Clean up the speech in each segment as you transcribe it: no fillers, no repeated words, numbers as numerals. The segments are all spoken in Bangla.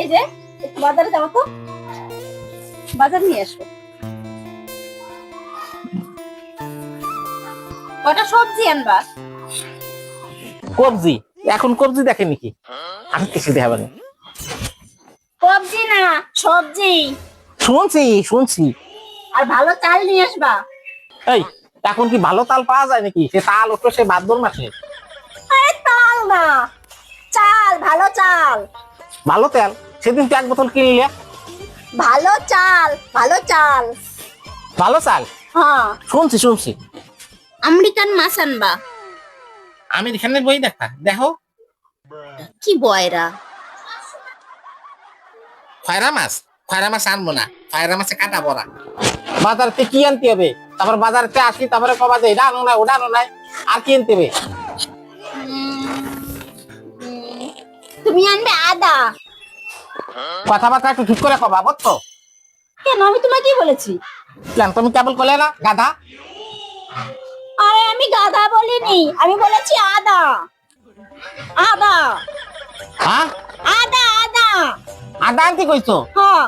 এই যে একটু বাজারে যাবো তো, বাজার নিয়ে আসবো। কটা সবজি আনবা? কবজি? এখন কবজি দেখে নাকি? আমি কিছু দেখাবো না। সবজি না, সবজি। শুনছি শুনছি। আর ভালো চাল নিয়ে আসবা। এই, এখন কি ভালো তাল পাওয়া যায় নাকি? সে তাল ওঠো সে ভাদ্র মাসে। আরে তাল না, চাল, ভালো চাল। ভালো তেল? সেদিন তো এক বোতল কিনলে। ভালো চাল, ভালো চাল। ভালো চাল? হ্যাঁ। শুনছি শুনছি। আমেরিকান মাছ আনবা। আমি এখানে বই দেখা দেখো। কি বয়রা। খয়রা মাছ? খয়রা মাছ আনবো না, খয়রা মাছে কাটা পড়া। বাজারতে কি আনতে হবে? তারপর বাজারতে আসি, তারপরে কবা যে এটা আনো না ওটা আনো নাই, আর কি আনতে হবে? তুমি আনবে আদা। কথাবার্তা একটু ঠিক করে কবা, বুঝছো? কেন, আমি তোমাকে কি বলেছি? প্ল্যান তুমি কেবল করলে না গাধা। আরে আমি গাধা বলিনি, আমি বলেছি আদা। আদা। হ্যাঁ, আদা আদা। আদা আনতে কইছো? হ্যাঁ।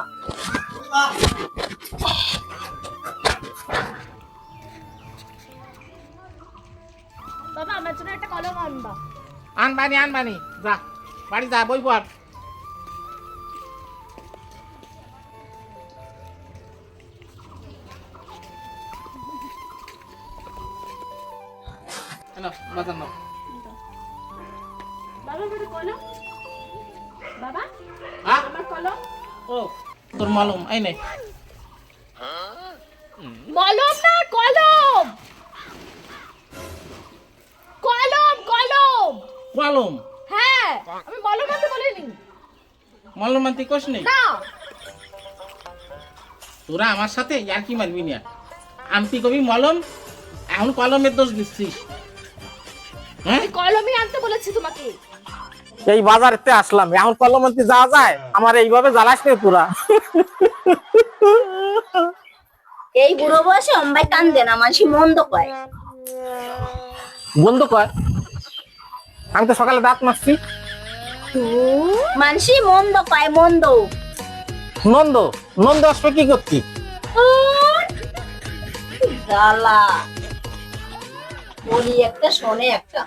বাবা, আমার জন্য একটা কলম আনবা। আনবানি আনবানি, যা বাড়ি যা, বই পড়। হ্যালো, বাজার নাও। বাবা, আমার কলম। বাবা, হ্যাঁ? আমার কলম। ও, তোর মালুম এই নে। কলম না, কলম। কলম কলম। মালুম? হ্যাঁ, আমি কলম আনতে বলিনি। মালুম আনতে কোস নেই? না। তোরা আমার সাথে আর কি মারবি না? আনতি কবি মলম, এখন কলমের দোষ দিচ্ছিস। হ্যাঁ, কলমই আনতে বলেছি তোমাকে। এই বাজারেতে আসলাম, এখন কলম আনতে যাওয়া যায়? আমার এইভাবে জ্বালাস নে তোরা। এই বুড়ো বয়সে অম্বাই কান্দে না, মানসি মন্দ কয়। বন্ধ কর, আমি তো সকালে দাঁত মারছি। মানসি মন্দ কয়, মন্দ। নন্দ? নন্দ আসবে কি করছি? জ্বালা, বলি একটা শোনে একটা।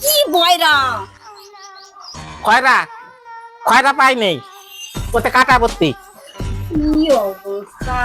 কি বয়রা। খয়রা? খয়রা পাই নেই, ওতে কাটা ভর্তি। কি অবস্থা।